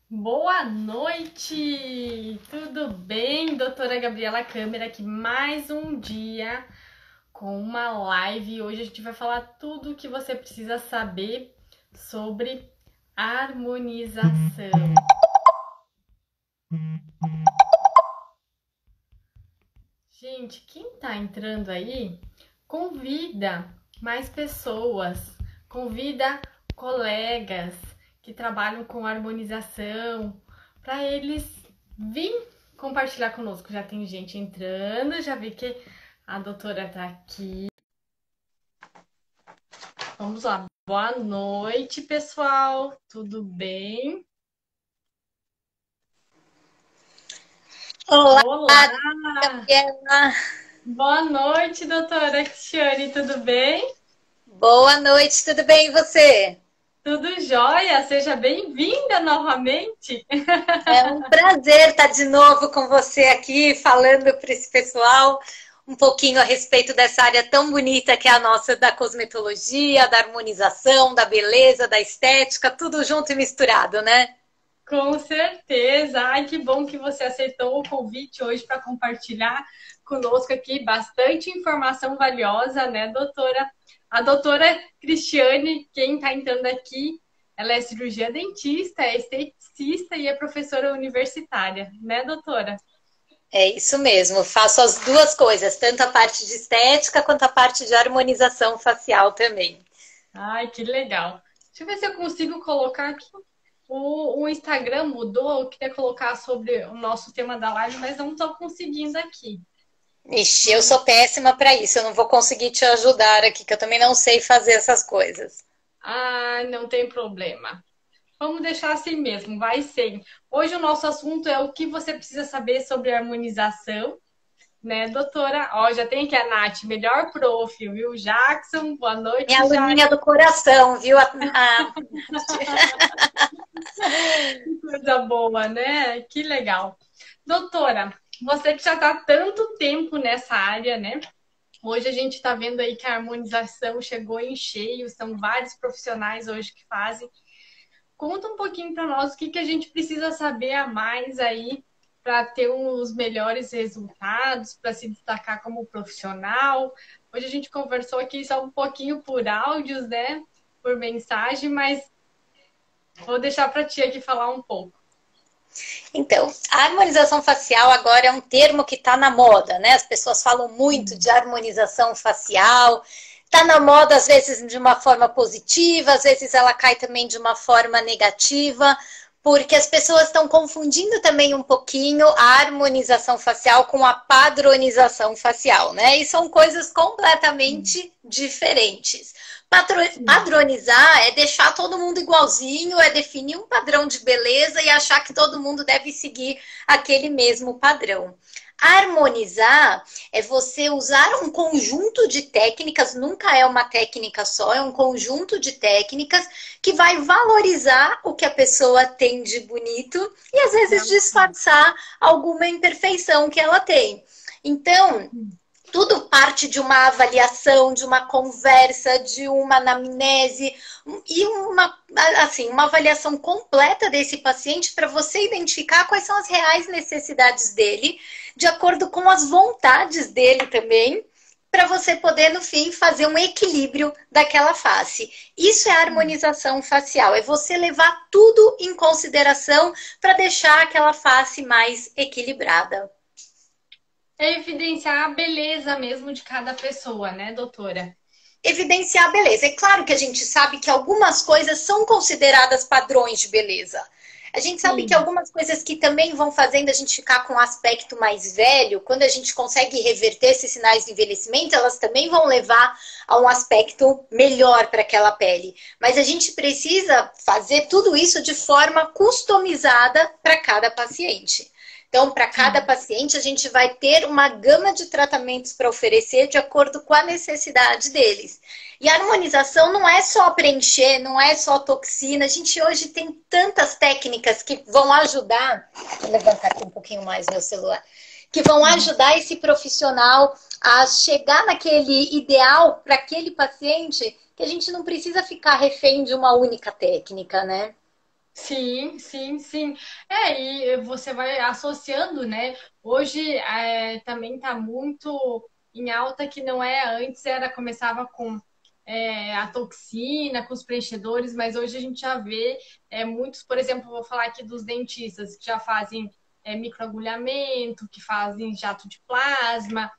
Boa noite! Tudo bem? Doutora Gabriela Câmara aqui mais um dia com uma live. Hoje a gente vai falar tudo o que você precisa saber sobre harmonização. Gente, quem tá entrando aí, convida mais pessoas, convida colegas que trabalham com harmonização para eles virem compartilhar conosco. Já tem gente entrando, já vi que a doutora tá aqui. Vamos lá. Boa noite, pessoal. Tudo bem? Olá, Olá! Gabriela. Boa noite, doutora Cristiane, tudo bem? Boa noite, tudo bem e você? Tudo jóia? Seja bem-vinda novamente. É um prazer estar de novo com você aqui, falando para esse pessoal um pouquinho a respeito dessa área tão bonita que é a nossa da cosmetologia, da harmonização, da beleza, da estética, tudo junto e misturado, né? Com certeza. Ai, que bom que você aceitou o convite hoje para compartilhar conosco aqui bastante informação valiosa, né, doutora? A doutora Cristiane, quem está entrando aqui, ela é cirurgia dentista, é esteticista e é professora universitária, né, doutora? É isso mesmo, faço as duas coisas, tanto a parte de estética quanto a parte de harmonização facial também. Ai, que legal. Deixa eu ver se eu consigo colocar aqui. O Instagram mudou, eu queria colocar sobre o nosso tema da live, mas não estou conseguindo aqui. Ixi, eu sou péssima para isso, eu não vou conseguir te ajudar aqui, que eu também não sei fazer essas coisas. Ah, não tem problema. Vamos deixar assim mesmo, vai ser. Hoje o nosso assunto é o que você precisa saber sobre harmonização, né, doutora? Ó, já tem aqui a Nath, melhor prof, viu? Jackson, boa Minha noite, aluninha Jackson. do coração, viu? Que coisa boa, né? Que legal. Doutora, você que já está há tanto tempo nessa área, né? Hoje a gente está vendo aí que a harmonização chegou em cheio, são vários profissionais hoje que fazem. Conta um pouquinho para nós o que, que a gente precisa saber a mais aí para ter os melhores resultados, para se destacar como profissional. Hoje a gente conversou aqui só um pouquinho por áudios, né? Por mensagem, mas vou deixar para ti aqui falar um pouco. Então, a harmonização facial agora é um termo que está na moda, né? As pessoas falam muito de harmonização facial. Está na moda, às vezes, de uma forma positiva, às vezes ela cai também de uma forma negativa, porque as pessoas estão confundindo também um pouquinho a harmonização facial com a padronização facial, né? E são coisas completamente diferentes. Padronizar é deixar todo mundo igualzinho, é definir um padrão de beleza e achar que todo mundo deve seguir aquele mesmo padrão. Harmonizar é você usar um conjunto de técnicas, nunca é uma técnica só, é um conjunto de técnicas que vai valorizar o que a pessoa tem de bonito e às vezes disfarçar alguma imperfeição que ela tem. Então, tudo parte de uma avaliação, de uma conversa, de uma anamnese e uma avaliação completa desse paciente para você identificar quais são as reais necessidades dele, de acordo com as vontades dele também, para você poder, no fim, fazer um equilíbrio daquela face. Isso é harmonização facial, é você levar tudo em consideração para deixar aquela face mais equilibrada. É evidenciar a beleza mesmo de cada pessoa, né, doutora? Evidenciar a beleza. É claro que a gente sabe que algumas coisas são consideradas padrões de beleza. A gente sabe que Sim. algumas coisas que também vão fazendo a gente ficar com um aspecto mais velho, quando a gente consegue reverter esses sinais de envelhecimento, elas também vão levar a um aspecto melhor para aquela pele. Mas a gente precisa fazer tudo isso de forma customizada para cada paciente. Então, para cada Sim. paciente, a gente vai ter uma gama de tratamentos para oferecer de acordo com a necessidade deles. E a harmonização não é só preencher, não é só toxina. A gente hoje tem tantas técnicas que vão ajudar. Vou levantar aqui um pouquinho mais meu celular. Que vão ajudar esse profissional a chegar naquele ideal para aquele paciente, que a gente não precisa ficar refém de uma única técnica, né? Sim, sim, sim. E você vai associando, né? Hoje também está muito em alta que não é, antes era, começava com a toxina, com os preenchedores, mas hoje a gente já vê muitos, por exemplo, vou falar aqui dos dentistas que já fazem microagulhamento, que fazem jato de plasma,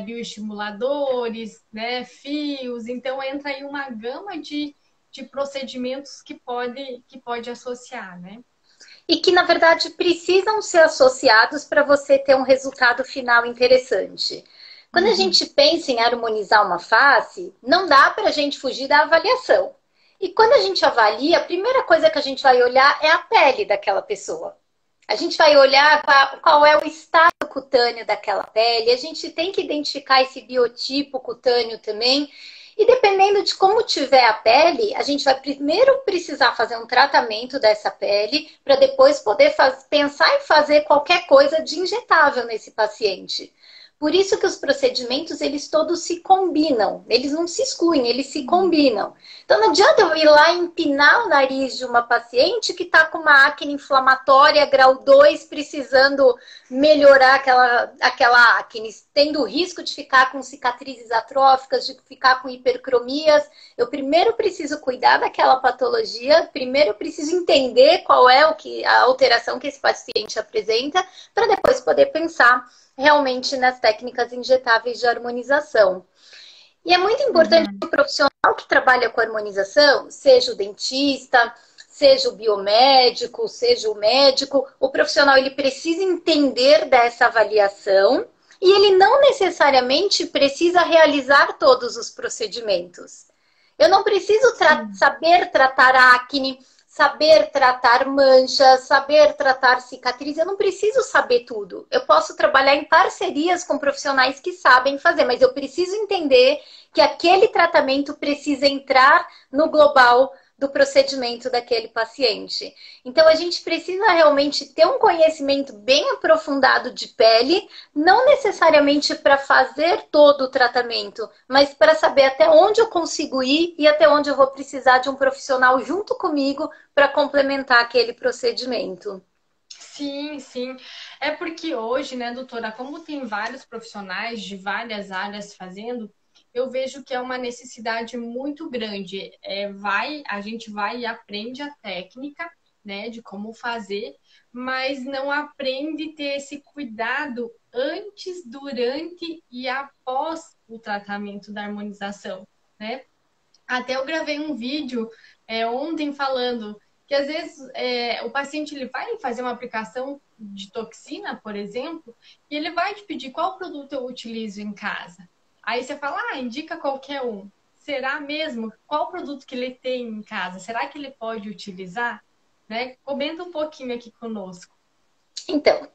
bioestimuladores, né, fios, então entra aí uma gama de procedimentos que pode associar, né? E que, na verdade, precisam ser associados para você ter um resultado final interessante. Quando a Uhum. gente pensa em harmonizar uma face, não dá para a gente fugir da avaliação. E quando a gente avalia, a primeira coisa que a gente vai olhar é a pele daquela pessoa. A gente vai olhar qual é o estado cutâneo daquela pele, a gente tem que identificar esse biotipo cutâneo também. E dependendo de como tiver a pele, a gente vai primeiro precisar fazer um tratamento dessa pele para depois poder pensar em fazer qualquer coisa de injetável nesse paciente. Por isso que os procedimentos, eles todos se combinam. Eles não se excluem, eles se combinam. Então não adianta eu ir lá e empinar o nariz de uma paciente que está com uma acne inflamatória grau 2, precisando melhorar aquela acne, tendo o risco de ficar com cicatrizes atróficas, de ficar com hipercromias. Eu primeiro preciso cuidar daquela patologia, primeiro preciso entender qual é a alteração que esse paciente apresenta, para depois poder pensar realmente nas técnicas injetáveis de harmonização. E é muito importante que Uhum. o profissional que trabalha com harmonização, seja o dentista, seja o biomédico, seja o médico, o profissional ele precisa entender dessa avaliação e ele não necessariamente precisa realizar todos os procedimentos. Eu não preciso Sim. saber tratar a acne, saber tratar manchas, saber tratar cicatriz. Eu não preciso saber tudo. Eu posso trabalhar em parcerias com profissionais que sabem fazer, mas eu preciso entender que aquele tratamento precisa entrar no global do procedimento daquele paciente. Então, a gente precisa realmente ter um conhecimento bem aprofundado de pele, não necessariamente para fazer todo o tratamento, mas para saber até onde eu consigo ir e até onde eu vou precisar de um profissional junto comigo para complementar aquele procedimento. Sim, sim. É porque hoje, né, doutora, como tem vários profissionais de várias áreas fazendo, eu vejo que é uma necessidade muito grande. A gente vai e aprende a técnica, né, de como fazer, mas não aprende a ter esse cuidado antes, durante e após o tratamento da harmonização, né? Até eu gravei um vídeo ontem falando que às vezes o paciente ele vai fazer uma aplicação de toxina, por exemplo, e ele vai te pedir qual produto eu utilizo em casa. Aí você fala, indica qualquer um. Será mesmo? Qual produto que ele tem em casa? Será que ele pode utilizar? Né? Comenta um pouquinho aqui conosco. Então,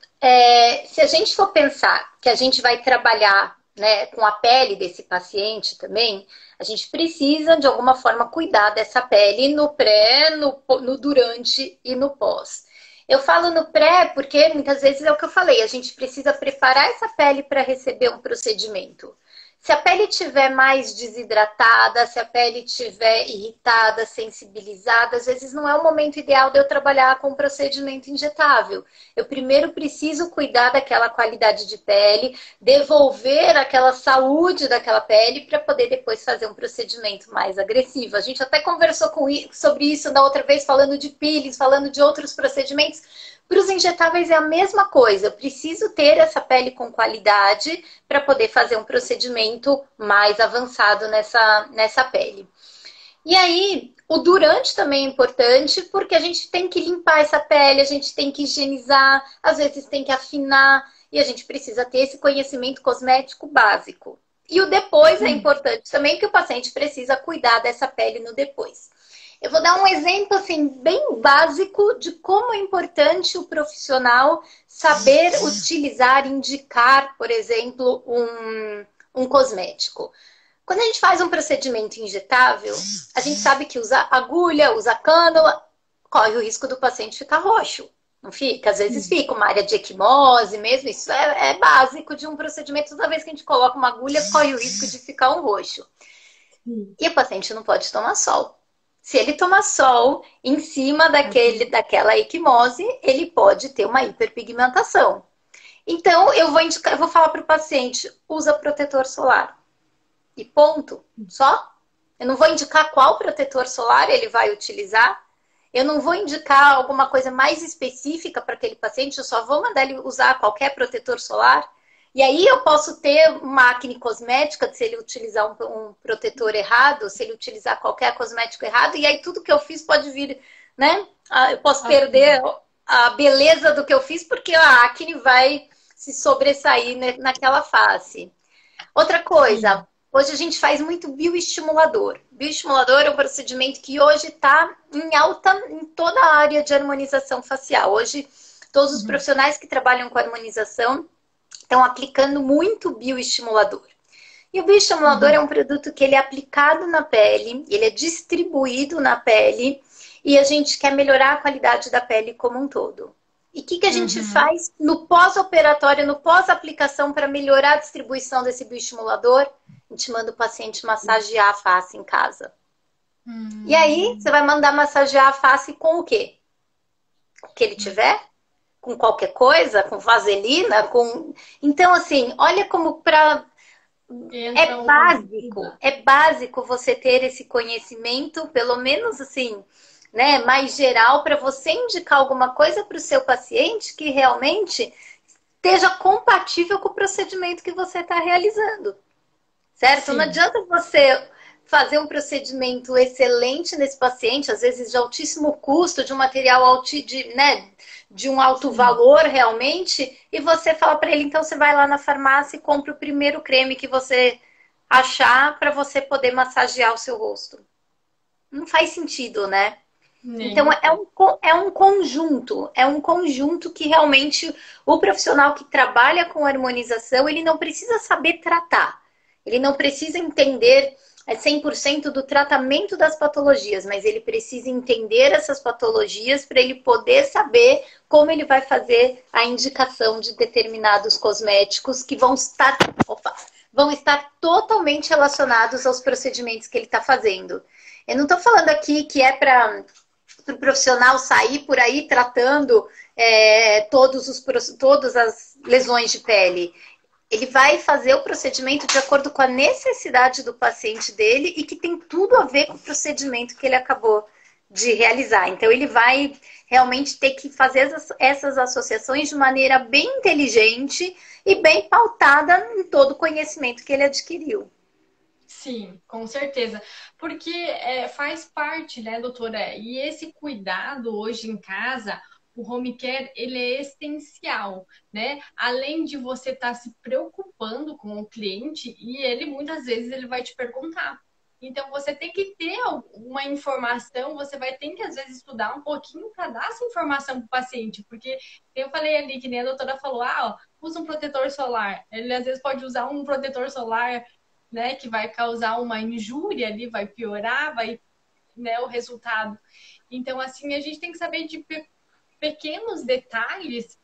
se a gente for pensar que a gente vai trabalhar, né, com a pele desse paciente também, a gente precisa, de alguma forma, cuidar dessa pele no pré, no durante e no pós. Eu falo no pré porque muitas vezes é o que eu falei, a gente precisa preparar essa pele para receber um procedimento. Se a pele estiver mais desidratada, se a pele estiver irritada, sensibilizada, às vezes não é o momento ideal de eu trabalhar com um procedimento injetável. Eu primeiro preciso cuidar daquela qualidade de pele, devolver aquela saúde daquela pele para poder depois fazer um procedimento mais agressivo. A gente até conversou sobre isso da outra vez, falando de peelings, falando de outros procedimentos. Para os injetáveis é a mesma coisa. Eu preciso ter essa pele com qualidade para poder fazer um procedimento mais avançado nessa pele. E aí, o durante também é importante, porque a gente tem que limpar essa pele, a gente tem que higienizar, às vezes tem que afinar, e a gente precisa ter esse conhecimento cosmético básico. E o depois é Sim. importante também, porque o paciente precisa cuidar dessa pele no depois. Eu vou dar um exemplo assim bem básico de como é importante o profissional saber utilizar, indicar, por exemplo, um cosmético. Quando a gente faz um procedimento injetável, a gente sabe que usa agulha, usa cânula, corre o risco do paciente ficar roxo. Não fica? Às vezes fica uma área de equimose mesmo. Isso é básico de um procedimento. Toda vez que a gente coloca uma agulha, corre o risco de ficar um roxo. Sim. E o paciente não pode tomar sol. Se ele tomar sol em cima daquela equimose, ele pode ter uma hiperpigmentação. Então, eu vou falar para o paciente, usa protetor solar. E ponto. Só. Eu não vou indicar qual protetor solar ele vai utilizar. Eu não vou indicar alguma coisa mais específica para aquele paciente. Eu só vou mandar ele usar qualquer protetor solar. E aí eu posso ter uma acne cosmética se ele utilizar um protetor errado, se ele utilizar qualquer cosmético errado. E aí tudo que eu fiz pode vir, né? Eu posso perder a beleza do que eu fiz porque a acne vai se sobressair naquela face. Outra coisa, hoje a gente faz muito bioestimulador. Bioestimulador é um procedimento que hoje está em alta em toda a área de harmonização facial. Hoje, todos os profissionais que trabalham com harmonização estão aplicando muito bioestimulador. E o bioestimulador é um produto que ele é aplicado na pele, ele é distribuído na pele e a gente quer melhorar a qualidade da pele como um todo. E o que a gente faz no pós-operatório, no pós-aplicação para melhorar a distribuição desse bioestimulador? A gente manda o paciente massagear a face em casa. E aí, você vai mandar massagear a face com o quê? Com o que ele tiver? Com qualquer coisa? Com vaselina? Então, assim, olha como é básico você ter esse conhecimento, pelo menos assim, né, mais geral, para você indicar alguma coisa para o seu paciente que realmente esteja compatível com o procedimento que você está realizando. Certo? Sim. Não adianta você fazer um procedimento excelente nesse paciente, às vezes de altíssimo custo, de um material de um alto valor realmente, e você fala para ele, então você vai lá na farmácia e compra o primeiro creme que você achar para você poder massagear o seu rosto. Não faz sentido, né? Então é um conjunto que realmente o profissional que trabalha com harmonização, ele não precisa saber tratar. Ele não precisa entender 100% do tratamento das patologias, mas ele precisa entender essas patologias para ele poder saber como ele vai fazer a indicação de determinados cosméticos que vão estar totalmente relacionados aos procedimentos que ele está fazendo. Eu não estou falando aqui que é para o profissional sair por aí tratando todas as lesões de pele. Ele vai fazer o procedimento de acordo com a necessidade do paciente dele e que tem tudo a ver com o procedimento que ele acabou de realizar. Então, ele vai realmente ter que fazer essas associações de maneira bem inteligente e bem pautada em todo o conhecimento que ele adquiriu. Sim, com certeza. Porque faz parte, né, doutora? E esse cuidado hoje em casa, o home care, ele é essencial, né? Além de você estar se preocupando com o cliente, e ele muitas vezes ele vai te perguntar. Então, você tem que ter uma informação, você vai ter que, às vezes, estudar um pouquinho para dar essa informação para o paciente. Porque eu falei ali, que nem a doutora falou, usa um protetor solar. Ele, às vezes, pode usar um protetor solar, né, que vai causar uma injúria ali, vai piorar, né, o resultado. Então, assim, a gente tem que saber de pequenos detalhes,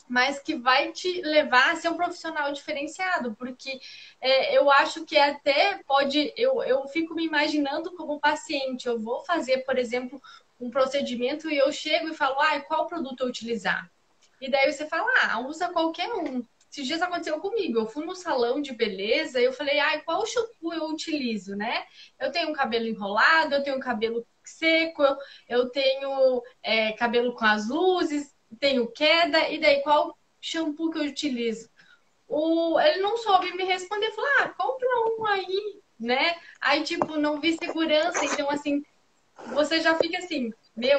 mas que vai te levar a ser um profissional diferenciado, porque eu acho que até pode, eu fico me imaginando como paciente, eu vou fazer, por exemplo, um procedimento e eu chego e falo, qual produto eu utilizar? E daí você fala, usa qualquer um. Esses dias aconteceu comigo, eu fui no salão de beleza e eu falei, qual shampoo eu utilizo, né? Eu tenho um cabelo enrolado, eu tenho um cabelo seco, eu tenho cabelo com as luzes, tenho queda, e daí qual shampoo que eu utilizo? Ele não soube me responder, falou, compra um aí, né? Aí, tipo, não vi segurança, então, assim, você já fica assim,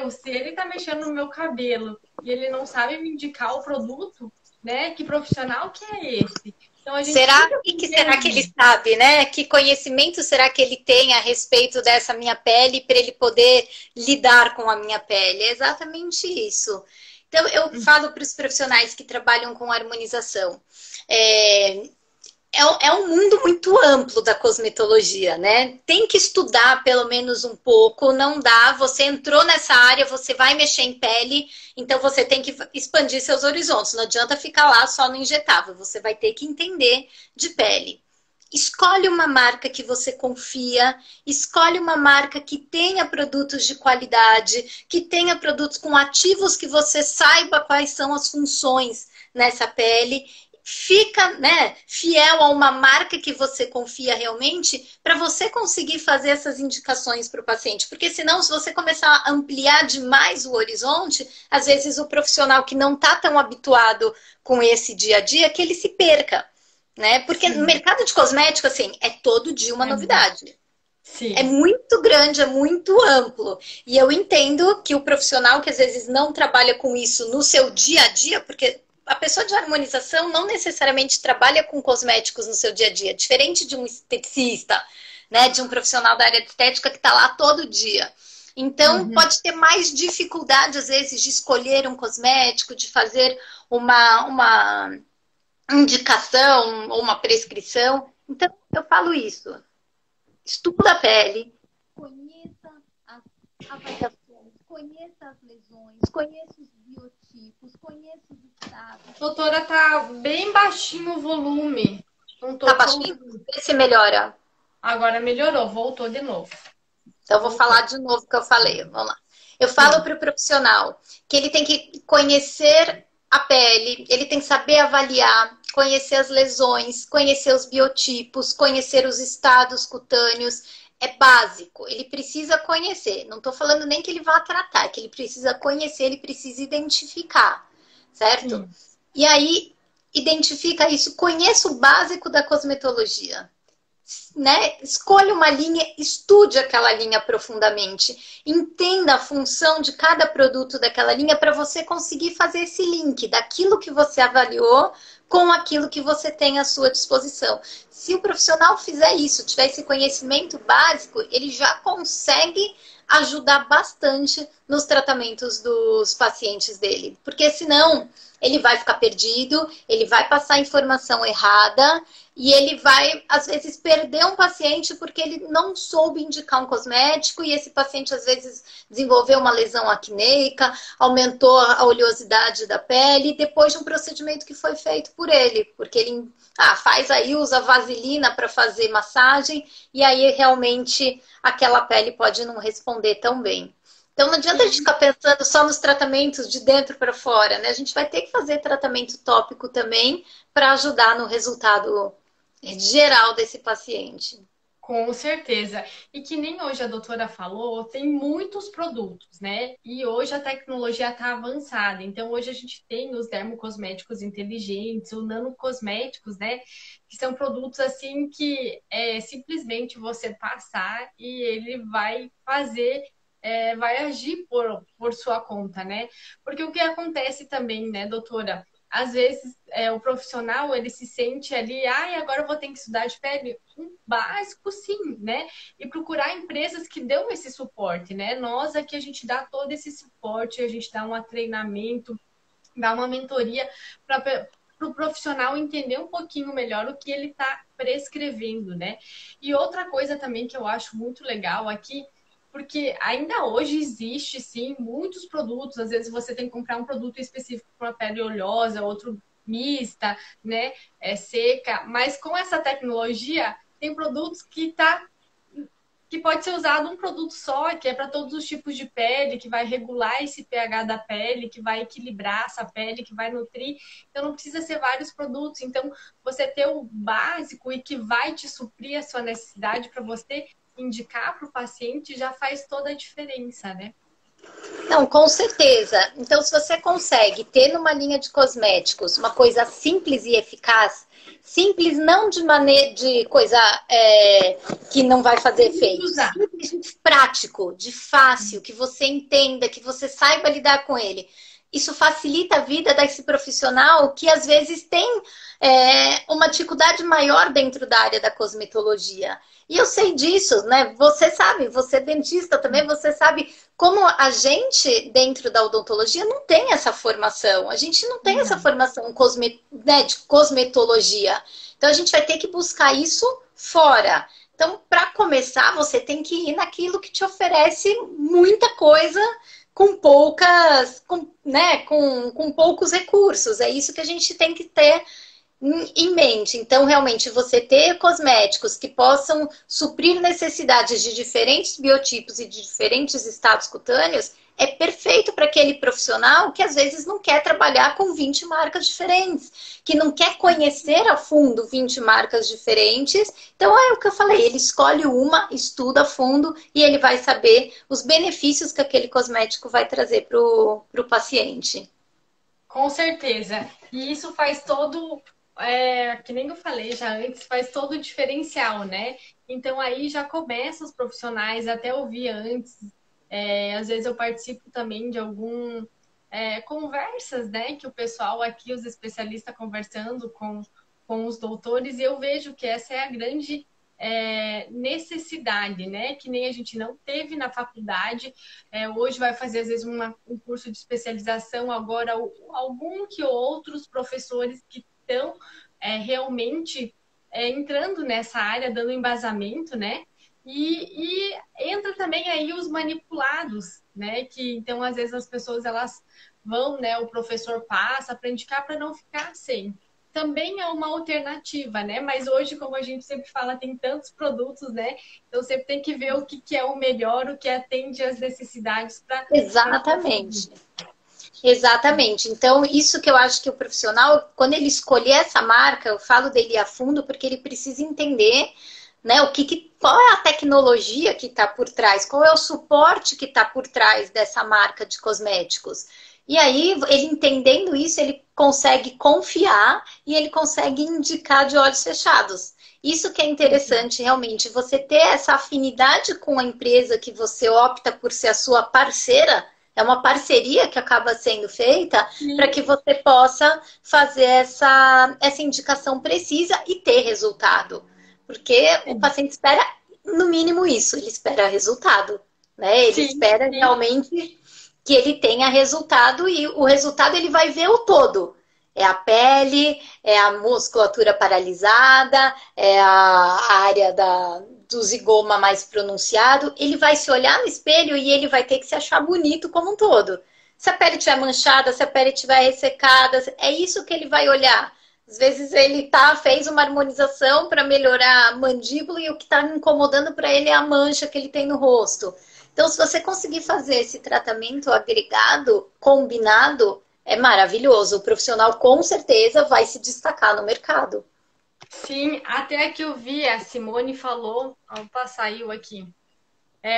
se ele tá mexendo no meu cabelo e ele não sabe me indicar o produto, né? Que profissional que é esse? Então, será que ele sabe, né? Que conhecimento será que ele tem a respeito dessa minha pele para ele poder lidar com a minha pele? É exatamente isso. Então, eu falo para os profissionais que trabalham com harmonização. É um mundo muito amplo da cosmetologia, né? Tem que estudar pelo menos um pouco, não dá. Você entrou nessa área, você vai mexer em pele, então você tem que expandir seus horizontes. Não adianta ficar lá só no injetável, você vai ter que entender de pele. escolhe uma marca que você confia, escolhe uma marca que tenha produtos de qualidade, que tenha produtos com ativos que você saiba quais são as funções nessa pele. Fica, né, fiel a uma marca que você confia realmente para você conseguir fazer essas indicações para o paciente. Porque senão, se você começar a ampliar demais o horizonte, às vezes o profissional que não está tão habituado com esse dia a dia, que ele se perca, né? Porque no mercado de cosmético, assim, é todo dia uma novidade. Sim. É muito grande, é muito amplo. E eu entendo que o profissional que às vezes não trabalha com isso no seu dia a dia, porque a pessoa de harmonização não necessariamente trabalha com cosméticos no seu dia a dia, diferente de um esteticista, né, de um profissional da área de estética que está lá todo dia. Então, pode ter mais dificuldade, às vezes, de escolher um cosmético, de fazer uma indicação ou uma prescrição. Então, eu falo isso. Estuda a pele, conheça as avaliações, conheça as lesões, conheça os biotipos, conheça os estados. Doutora, tá bem baixinho o volume. Não tô Tá baixinho? Vê se melhora. Agora melhorou, voltou de novo. Então, eu vou falar de novo o que eu falei. Vamos lá. Eu falo para o profissional que ele tem que conhecer a pele, ele tem que saber avaliar, conhecer as lesões, conhecer os biotipos, conhecer os estados cutâneos. É básico, ele precisa conhecer. Não estou falando nem que ele vá tratar, é que ele precisa conhecer, ele precisa identificar, certo? Sim. E aí, identifica isso, conheça o básico da cosmetologia. Né? Escolha uma linha, estude aquela linha profundamente, entenda a função de cada produto daquela linha para você conseguir fazer esse link daquilo que você avaliou com aquilo que você tem à sua disposição. Se o profissional fizer isso, tiver esse conhecimento básico, ele já consegue ajudar bastante nos tratamentos dos pacientes dele, porque senão ele vai ficar perdido, ele vai passar informação errada e ele vai, às vezes, perder um paciente porque ele não soube indicar um cosmético e esse paciente, às vezes, desenvolveu uma lesão acneica, aumentou a oleosidade da pele depois de um procedimento que foi feito por ele, porque ele faz aí, usa vaselina para fazer massagem e aí realmente aquela pele pode não responder tão bem. Então não adianta a gente ficar pensando só nos tratamentos de dentro para fora, né? A gente vai ter que fazer tratamento tópico também para ajudar no resultado geral desse paciente. Com certeza. E que nem hoje a doutora falou, tem muitos produtos, né? E hoje a tecnologia está avançada. Então, hoje a gente tem os dermocosméticos inteligentes, os nanocosméticos, né? Que são produtos assim que é simplesmente você passar e ele vai fazer, vai agir por sua conta, né? Porque o que acontece também, né, doutora? Às vezes, o profissional, ele se sente ali, agora eu vou ter que estudar de pele. Um básico, sim, né? E procurar empresas que dão esse suporte, né? Nós aqui, a gente dá todo esse suporte, a gente dá um treinamento, dá uma mentoria para o profissional entender um pouquinho melhor o que ele está prescrevendo, né? E outra coisa também que eu acho muito legal aqui, porque ainda hoje existe, sim, muitos produtos. Às vezes você tem que comprar um produto específico para pele oleosa, outro mista, né? Seca. Mas com essa tecnologia, tem produtos que pode ser usado um produto só, que é para todos os tipos de pele, que vai regular esse pH da pele, que vai equilibrar essa pele, que vai nutrir. Então, não precisa ser vários produtos. Então, você ter o básico e que vai te suprir a sua necessidade para você indicar para o paciente já faz toda a diferença, né? Não, com certeza. Então, se você consegue ter numa linha de cosméticos uma coisa simples e eficaz, simples não de maneira de coisa que não vai fazer efeito, simples, prático, de fácil, que você entenda, que você saiba lidar com ele. Isso facilita a vida desse profissional que às vezes tem uma dificuldade maior dentro da área da cosmetologia. E eu sei disso, né? Você sabe, você é dentista também, você sabe como a gente, dentro da odontologia, não tem essa formação. A gente não tem essa formação de cosmetologia. Então, a gente vai ter que buscar isso fora. Então, para começar, você tem que ir naquilo que te oferece muita coisa com poucos recursos. É isso que a gente tem que ter em mente. Então, realmente, você ter cosméticos que possam suprir necessidades de diferentes biotipos e de diferentes estados cutâneos é perfeito para aquele profissional que às vezes não quer trabalhar com 20 marcas diferentes, que não quer conhecer a fundo 20 marcas diferentes. Então, é o que eu falei, ele escolhe uma, estuda a fundo e ele vai saber os benefícios que aquele cosmético vai trazer para o paciente. Com certeza. E isso faz todo, que nem eu falei já antes, faz todo o diferencial, né? Então aí já começa os profissionais, até ouvi antes, às vezes eu participo também de algum conversas, né? Que o pessoal aqui, os especialistas conversando com os doutores, e eu vejo que essa é a grande necessidade, né? Que nem a gente não teve na faculdade, hoje vai fazer às vezes um curso de especialização, agora algum que outros professores que estão realmente entrando nessa área, dando embasamento, né? E entra também aí os manipulados, né? Que então às vezes as pessoas elas vão, né? O professor passa para indicar para não ficar sem. Também é uma alternativa, né? Mas hoje, como a gente sempre fala, tem tantos produtos, né? Então sempre tem que ver o que é o melhor, o que atende às necessidades para. Exatamente. Exatamente. Então, isso que eu acho que o profissional, quando ele escolher essa marca, eu falo dele a fundo, porque ele precisa entender, né, qual é a tecnologia que está por trás, qual é o suporte que está por trás dessa marca de cosméticos. E aí, ele entendendo isso, ele consegue confiar e ele consegue indicar de olhos fechados. Isso que é interessante, realmente, você ter essa afinidade com a empresa que você opta por ser a sua parceira. É uma parceria que acaba sendo feita para que você possa fazer essa indicação precisa e ter resultado. Porque o paciente espera, no mínimo, isso. Ele espera resultado, né? Ele espera realmente que ele tenha resultado e o resultado ele vai ver o todo. É a pele, é a musculatura paralisada, é a área do zigoma mais pronunciado. Ele vai se olhar no espelho e ele vai ter que se achar bonito como um todo. Se a pele estiver manchada, se a pele estiver ressecada, é isso que ele vai olhar. Às vezes ele fez uma harmonização para melhorar a mandíbula e o que está incomodando para ele é a mancha que ele tem no rosto. Então, se você conseguir fazer esse tratamento agregado, combinado, é maravilhoso. O profissional com certeza vai se destacar no mercado. Sim, até que eu vi, a Simone falou, opa, saiu aqui.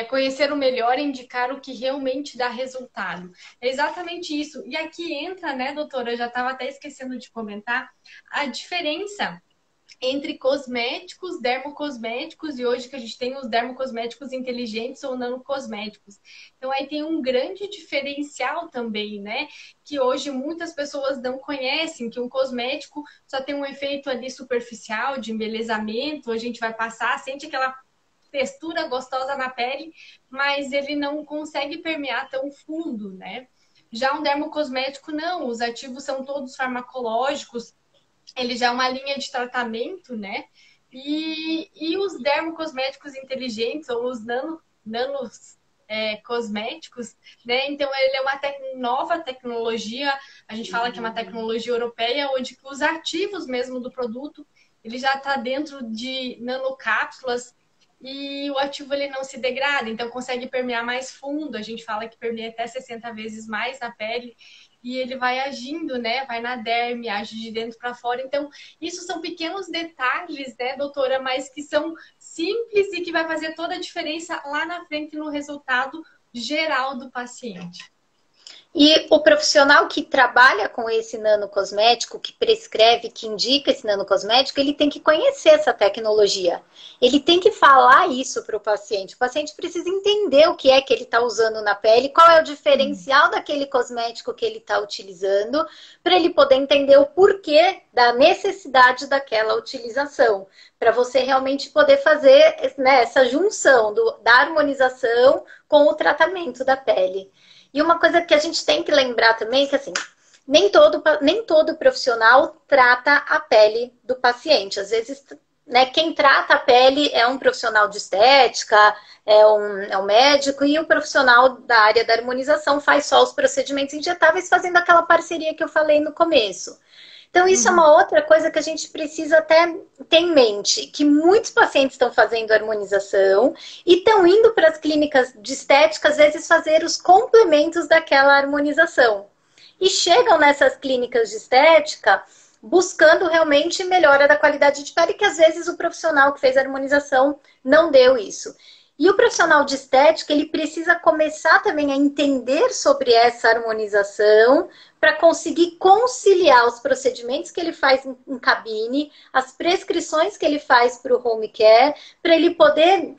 Conhecer o melhor e indicar o que realmente dá resultado. É exatamente isso. E aqui entra, né, doutora, eu já estava até esquecendo de comentar, a diferença entre cosméticos, dermocosméticos, e hoje que a gente tem os dermocosméticos inteligentes ou nanocosméticos. Então aí tem um grande diferencial também, né? Que hoje muitas pessoas não conhecem, que um cosmético só tem um efeito ali superficial de embelezamento, a gente vai passar, sente aquela textura gostosa na pele, mas ele não consegue permear tão fundo, né? Já um dermocosmético, não, os ativos são todos farmacológicos, ele já é uma linha de tratamento, né? E os dermocosméticos inteligentes, ou os nanos cosméticos, né? Então, ele é uma nova tecnologia, a gente fala que é uma tecnologia europeia, onde os ativos mesmo do produto, ele já está dentro de nanocápsulas, e o ativo ele não se degrada, então consegue permear mais fundo. A gente fala que permeia até 60 vezes mais na pele e ele vai agindo, né? Vai na derme, age de dentro para fora. Então, isso são pequenos detalhes, né, doutora, mas que são simples e que vai fazer toda a diferença lá na frente no resultado geral do paciente. E o profissional que trabalha com esse nanocosmético, que prescreve, que indica esse nanocosmético, ele tem que conhecer essa tecnologia. Ele tem que falar isso para o paciente. O paciente precisa entender o que é que ele está usando na pele, qual é o diferencial daquele cosmético que ele está utilizando, para ele poder entender o porquê da necessidade daquela utilização. Para você realmente poder fazer, né, essa junção da harmonização com o tratamento da pele. E uma coisa que a gente tem que lembrar também é que, assim, nem todo profissional trata a pele do paciente. Às vezes, né, quem trata a pele é um profissional de estética, é um médico, e o profissional da área da harmonização faz só os procedimentos injetáveis, fazendo aquela parceria que eu falei no começo. Então, isso é uma outra coisa que a gente precisa até ter em mente, que muitos pacientes estão fazendo harmonização e estão indo para as clínicas de estética, às vezes, fazer os complementos daquela harmonização. E chegam nessas clínicas de estética buscando realmente melhora da qualidade de pele, que às vezes o profissional que fez a harmonização não deu isso. E o profissional de estética, ele precisa começar também a entender sobre essa harmonização para conseguir conciliar os procedimentos que ele faz em cabine, as prescrições que ele faz para o home care, para ele poder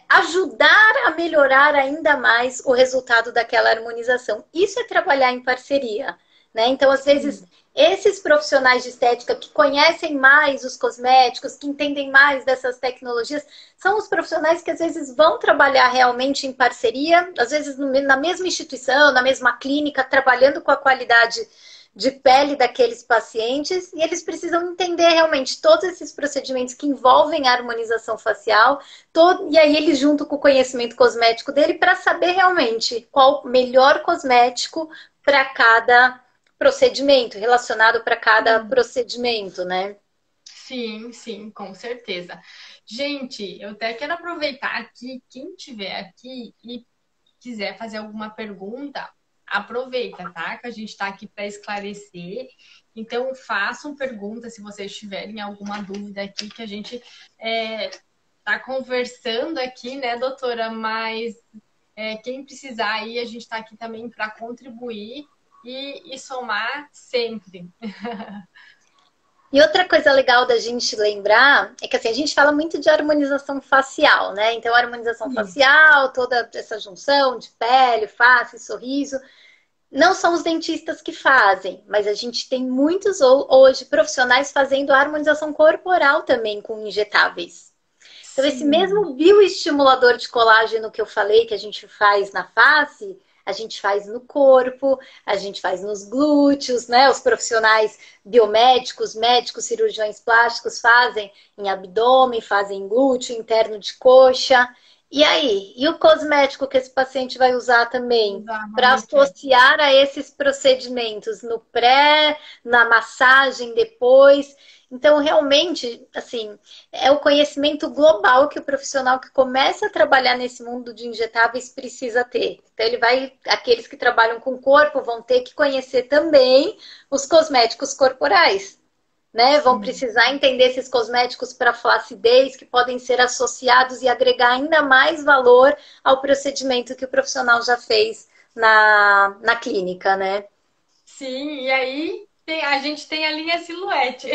ajudar a melhorar ainda mais o resultado daquela harmonização. Isso é trabalhar em parceria, né? Então, às vezes, esses profissionais de estética que conhecem mais os cosméticos, que entendem mais dessas tecnologias, são os profissionais que às vezes vão trabalhar realmente em parceria, às vezes na mesma instituição, na mesma clínica, trabalhando com a qualidade de pele daqueles pacientes, e eles precisam entender realmente todos esses procedimentos que envolvem a harmonização facial, e aí eles junto com o conhecimento cosmético dele para saber realmente qual o melhor cosmético para cada procedimento, relacionado para cada procedimento, né? Sim, sim, com certeza. Gente, eu até quero aproveitar aqui, quem tiver aqui e quiser fazer alguma pergunta, aproveita, tá? Que a gente está aqui para esclarecer. Então, façam perguntas se vocês tiverem alguma dúvida aqui, que a gente tá conversando aqui, né, doutora? Mas quem precisar aí, a gente está aqui também para contribuir e somar sempre. E outra coisa legal da gente lembrar é que assim, a gente fala muito de harmonização facial, né? Então, a harmonização facial, toda essa junção de pele, face, sorriso, não são os dentistas que fazem, mas a gente tem muitos hoje profissionais fazendo a harmonização corporal também com injetáveis. Então, esse mesmo bioestimulador de colágeno que eu falei que a gente faz na face, a gente faz no corpo, a gente faz nos glúteos, né? Os profissionais biomédicos, médicos, cirurgiões plásticos fazem em abdômen, fazem em glúteo, interno de coxa. E aí? E o cosmético que esse paciente vai usar também para associar a esses procedimentos no pré, na massagem depois. Então, realmente, assim, é o conhecimento global que o profissional que começa a trabalhar nesse mundo de injetáveis precisa ter. Então, aqueles que trabalham com o corpo vão ter que conhecer também os cosméticos corporais, né? Vão precisar entender esses cosméticos para flacidez que podem ser associados e agregar ainda mais valor ao procedimento que o profissional já fez na clínica, né? Sim, e aí a gente tem a linha Silhouette,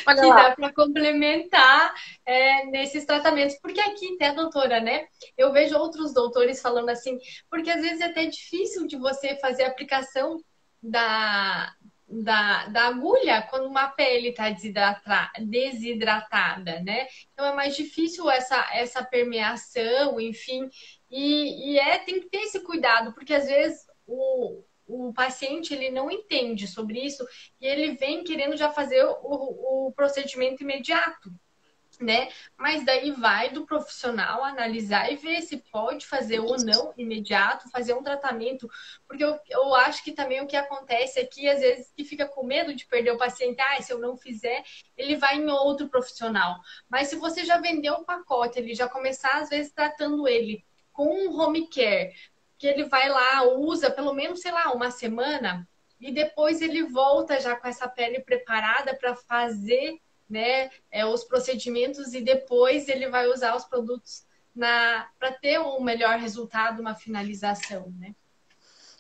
Olha que lá. dá para complementar nesses tratamentos. Porque aqui, até doutora, né? Eu vejo outros doutores falando assim, porque às vezes é até difícil de você fazer a aplicação da agulha quando uma pele está desidratada, né? Então é mais difícil essa permeação, enfim. Tem que ter esse cuidado, porque às vezes o paciente ele não entende sobre isso e ele vem querendo já fazer o procedimento imediato, né? Mas daí vai do profissional analisar e ver se pode fazer ou não imediato, fazer um tratamento, porque eu acho que também o que acontece aqui, às vezes, que fica com medo de perder o paciente, se eu não fizer, ele vai em outro profissional. Mas se você já vendeu o pacote, ele já começar, às vezes, tratando ele com um home care, que ele vai lá, usa pelo menos, sei lá, uma semana, e depois ele volta já com essa pele preparada para fazer, né, os procedimentos, e depois ele vai usar os produtos para ter um melhor resultado, uma finalização, né?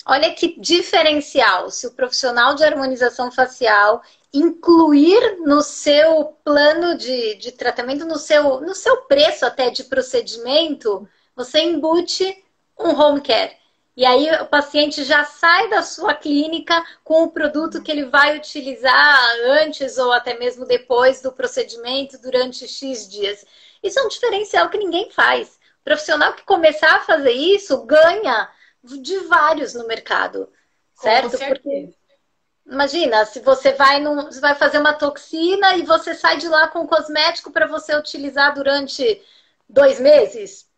Olha que diferencial, se o profissional de harmonização facial incluir no seu plano de tratamento, no seu preço até de procedimento, você embute um home care. E aí o paciente já sai da sua clínica com o produto que ele vai utilizar antes ou até mesmo depois do procedimento durante X dias. Isso é um diferencial que ninguém faz. O profissional que começar a fazer isso ganha de vários no mercado, certo? Porque imagina, se você vai fazer uma toxina e você sai de lá com um cosmético para você utilizar durante 2 meses.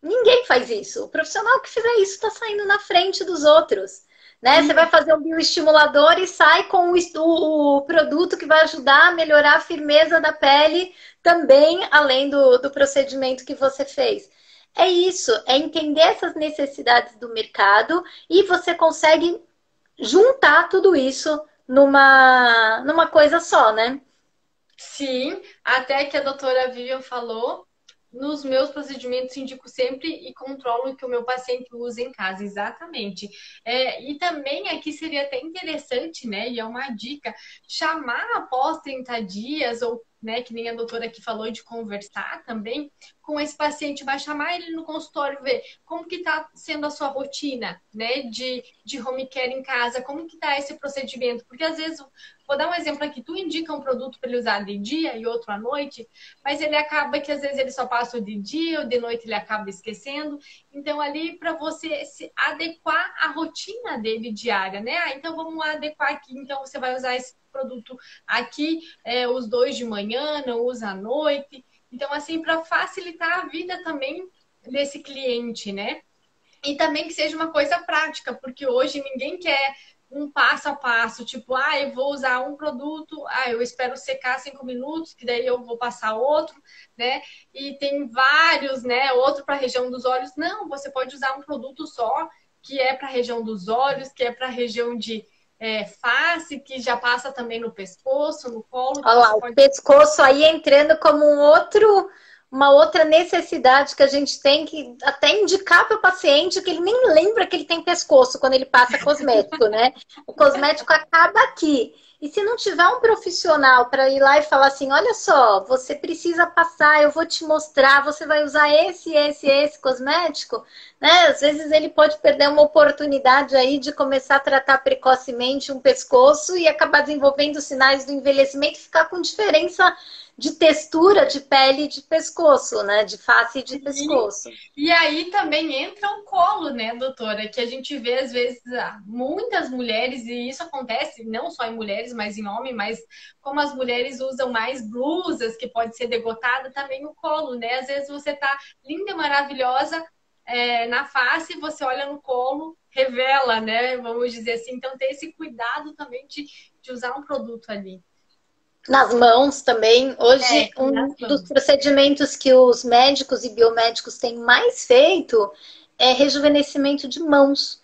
Ninguém faz isso. O profissional que fizer isso está saindo na frente dos outros. né? Você vai fazer um bioestimulador e sai com o produto que vai ajudar a melhorar a firmeza da pele também, além do procedimento que você fez. É isso, é entender essas necessidades do mercado e você consegue juntar tudo isso numa coisa só, né? Sim, até que a doutora Vivian falou, nos meus procedimentos indico sempre e controlo o que o meu paciente usa em casa, exatamente. E também aqui seria até interessante, né, e é uma dica, chamar após 30 dias, ou, né, que nem a doutora aqui falou, de conversar também com esse paciente, vai chamar ele no consultório, ver como que está sendo a sua rotina, né, de home care em casa, como que está esse procedimento, porque às vezes, vou dar um exemplo aqui, tu indica um produto para ele usar de dia e outro à noite, mas ele acaba que às vezes ele só passa o de dia, ou de noite ele acaba esquecendo. Então, ali para você se adequar à rotina dele diária, né? Então vamos adequar aqui. Então, você vai usar esse produto aqui, os 2 de manhã, não usa à noite. Então, assim, para facilitar a vida também desse cliente, né? E também que seja uma coisa prática, porque hoje ninguém quer um passo a passo, tipo, eu vou usar um produto, eu espero secar 5 minutos, que daí eu vou passar outro, né? E tem vários, né? Outro para a região dos olhos. Não, você pode usar um produto só, que é para a região dos olhos, que é para a região de face, que já passa também no pescoço, no colo. Olha lá, o pescoço aí entrando como uma outra necessidade que a gente tem que até indicar para o paciente que ele nem lembra que ele tem pescoço quando ele passa cosmético, né? O cosmético acaba aqui. E se não tiver um profissional para ir lá e falar assim, olha só, você precisa passar, eu vou te mostrar, você vai usar esse cosmético, né? Às vezes ele pode perder uma oportunidade aí de começar a tratar precocemente um pescoço e acabar desenvolvendo sinais do envelhecimento e ficar com diferença de textura de pele e de pescoço, né? De face e de pescoço. E aí também entra o colo, né, doutora? Que a gente vê, às vezes, muitas mulheres, e isso acontece não só em mulheres, mas em homens, mas como as mulheres usam mais blusas, que pode ser degotada, também o colo, né? Às vezes você tá linda, maravilhosa na face, você olha no colo, revela, né? Vamos dizer assim. Então, ter esse cuidado também de usar um produto ali. Nas mãos também. Hoje, um dos procedimentos que os médicos e biomédicos têm mais feito é rejuvenescimento de mãos.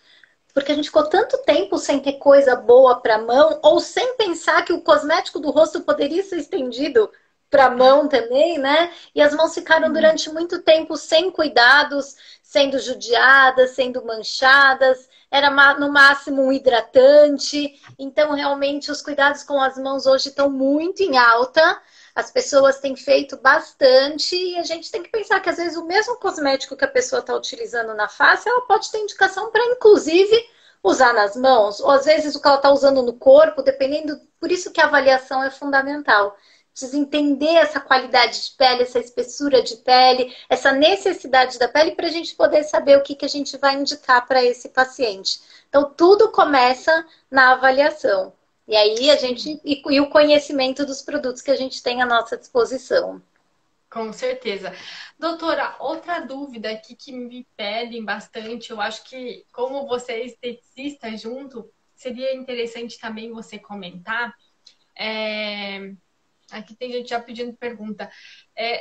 Porque a gente ficou tanto tempo sem ter coisa boa para mão, ou sem pensar que o cosmético do rosto poderia ser estendido para a mão também, né? E as mãos ficaram durante muito tempo sem cuidados, sendo judiadas, sendo manchadas. Era no máximo um hidratante. Então, realmente, os cuidados com as mãos hoje estão muito em alta. As pessoas têm feito bastante e a gente tem que pensar que, às vezes, o mesmo cosmético que a pessoa está utilizando na face, ela pode ter indicação para, inclusive, usar nas mãos. Ou, às vezes, o que ela está usando no corpo, dependendo... Por isso que a avaliação é fundamental. Precisa entender essa qualidade de pele, essa espessura de pele, essa necessidade da pele para a gente poder saber o que a gente vai indicar para esse paciente. Então, tudo começa na avaliação. E aí a gente e o conhecimento dos produtos que a gente tem à nossa disposição. Com certeza. Doutora, outra dúvida aqui que me pedem bastante, eu acho que como você é esteticista junto, seria interessante também você comentar. Aqui tem gente já pedindo pergunta.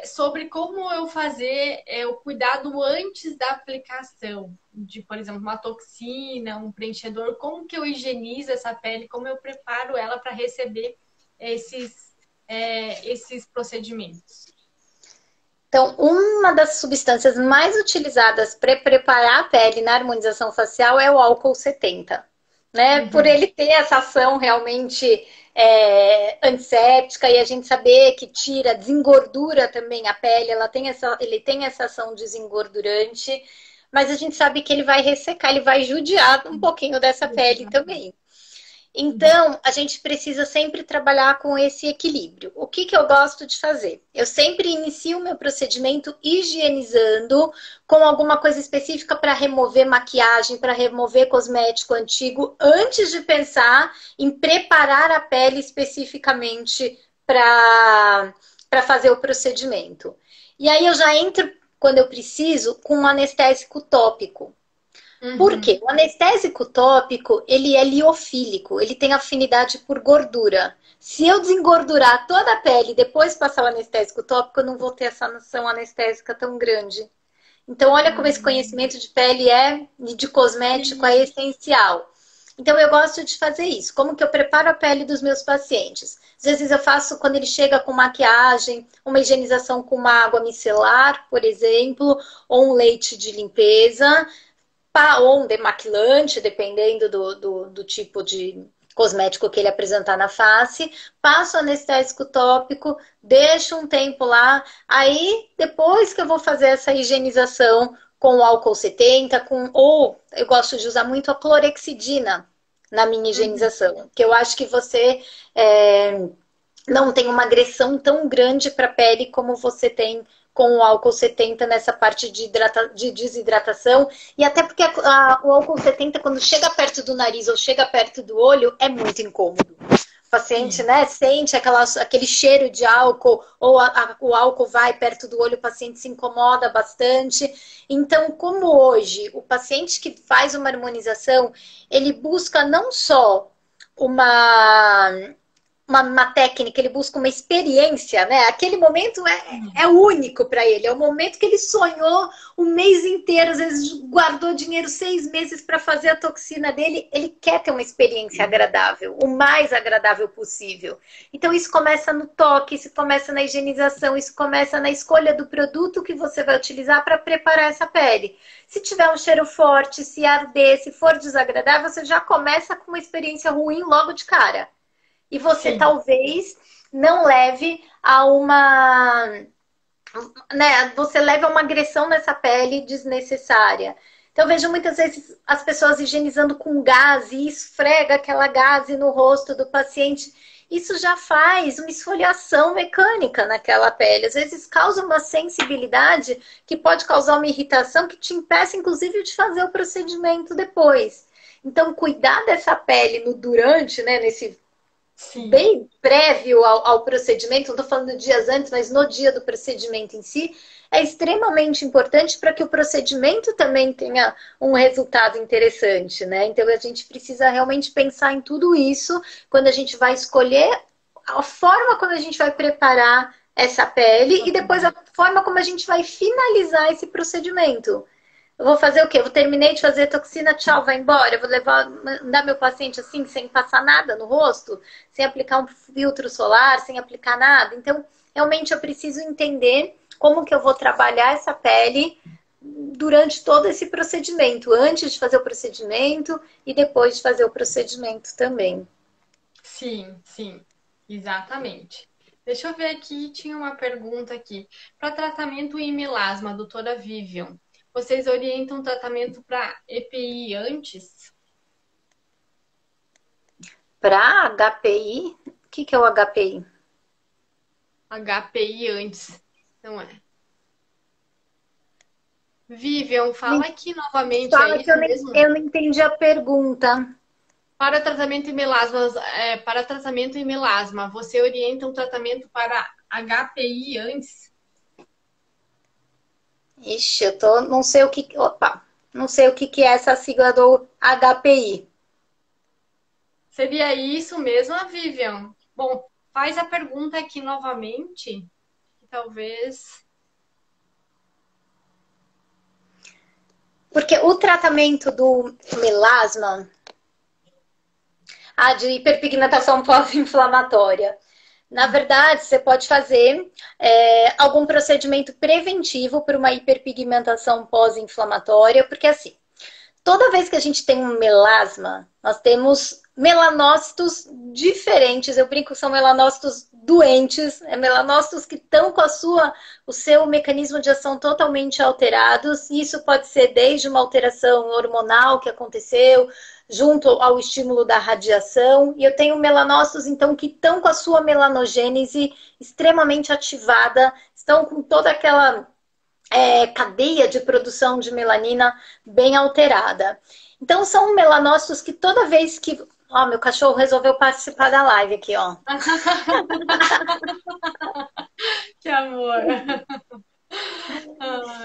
Sobre como eu fazer o cuidado antes da aplicação de, por exemplo, uma toxina, um preenchedor. Como que eu higienizo essa pele? Como eu preparo ela para receber esses procedimentos? Então, uma das substâncias mais utilizadas para preparar a pele na harmonização facial é o álcool 70. Né? Por ele ter essa ação realmente antisséptica e a gente saber que tira, desengordura também a pele, ele tem essa ação desengordurante, mas a gente sabe que ele vai ressecar, ele vai judiar um pouquinho dessa pele também. Então, a gente precisa sempre trabalhar com esse equilíbrio. O que eu gosto de fazer? Eu sempre inicio o meu procedimento higienizando com alguma coisa específica para remover maquiagem, para remover cosmético antigo, antes de pensar em preparar a pele especificamente para fazer o procedimento. E aí eu já entro, quando eu preciso, com um anestésico tópico. Por Uhum. quê? O anestésico tópico, ele é liofílico, ele tem afinidade por gordura. Se eu desengordurar toda a pele e depois passar o anestésico tópico, eu não vou ter essa noção anestésica tão grande. Então, olha como esse Hum. conhecimento de pele é, e de cosmético é Sim. essencial. Então, eu gosto de fazer isso. Como que eu preparo a pele dos meus pacientes? Às vezes eu faço quando ele chega com maquiagem, uma higienização com uma água micelar, por exemplo, ou um leite de limpeza, ou um demaquilante, dependendo do tipo de cosmético que ele apresentar na face, passo anestésico tópico, deixo um tempo lá, aí depois que eu vou fazer essa higienização com o álcool 70, ou eu gosto de usar muito a clorexidina na minha Uhum. higienização, que eu acho que você não tem uma agressão tão grande para a pele como você tem com o álcool 70 nessa parte de desidratação. E até porque o álcool 70, quando chega perto do nariz ou chega perto do olho, é muito incômodo. O paciente, Sim. né, sente aquele cheiro de álcool, ou o álcool vai perto do olho, o paciente se incomoda bastante. Então, como hoje, o paciente que faz uma harmonização, ele busca não só uma uma técnica, ele busca uma experiência, né? Aquele momento é único para ele, é o momento que ele sonhou o mês inteiro, às vezes guardou dinheiro 6 meses para fazer a toxina dele, ele quer ter uma experiência agradável, o mais agradável possível. Então isso começa no toque, isso começa na higienização, isso começa na escolha do produto que você vai utilizar para preparar essa pele. Se tiver um cheiro forte, se arder, se for desagradável, você já começa com uma experiência ruim logo de cara. E você Sim. talvez não leve a uma, né, você leve a uma agressão nessa pele desnecessária. Então, eu vejo muitas vezes as pessoas higienizando com gás e esfrega aquela gaze no rosto do paciente. Isso já faz uma esfoliação mecânica naquela pele. Às vezes causa uma sensibilidade que pode causar uma irritação que te impeça, inclusive, de fazer o procedimento depois. Então, cuidar dessa pele no durante, né, nesse Sim. bem prévio ao procedimento, não estou falando dias antes, mas no dia do procedimento em si, é extremamente importante para que o procedimento também tenha um resultado interessante, né? Então a gente precisa realmente pensar em tudo isso quando a gente vai escolher a forma como a gente vai preparar essa pele e depois a forma como a gente vai finalizar esse procedimento. Eu vou fazer o quê? Eu terminei de fazer toxina, tchau, vai embora. Eu vou mandar meu paciente assim, sem passar nada no rosto, sem aplicar um filtro solar, sem aplicar nada. Então, realmente eu preciso entender como que eu vou trabalhar essa pele durante todo esse procedimento, antes de fazer o procedimento e depois de fazer o procedimento também. Sim, sim, exatamente. Deixa eu ver aqui, tinha uma pergunta aqui. Para tratamento em melasma, doutora Vivian, vocês orientam tratamento para EPI antes? Para HPI, o que é o HPI? HPI antes, não é? Vivian, fala aqui novamente, é Fala que isso mesmo? eu não entendi a pergunta. Para tratamento em melasma, para tratamento em melasma, você orienta um tratamento para HPI antes? Ixi, não sei o que, opa, não sei o que é essa sigla do HPI. Seria isso mesmo, Vivian? Bom, faz a pergunta aqui novamente, que talvez. Porque o tratamento do melasma, de hiperpigmentação pós-inflamatória, na verdade, você pode fazer algum procedimento preventivo para uma hiperpigmentação pós-inflamatória, porque assim, toda vez que a gente tem um melasma, nós temos melanócitos diferentes. Eu brinco que são melanócitos doentes, melanócitos que estão com o seu mecanismo de ação totalmente alterados. Isso pode ser desde uma alteração hormonal que aconteceu, junto ao estímulo da radiação. E eu tenho melanócitos, então, que estão com a sua melanogênese extremamente ativada, estão com toda aquela cadeia de produção de melanina bem alterada. Então, são melanócitos que toda vez que... Ó, meu cachorro resolveu participar da live aqui, ó. Que amor!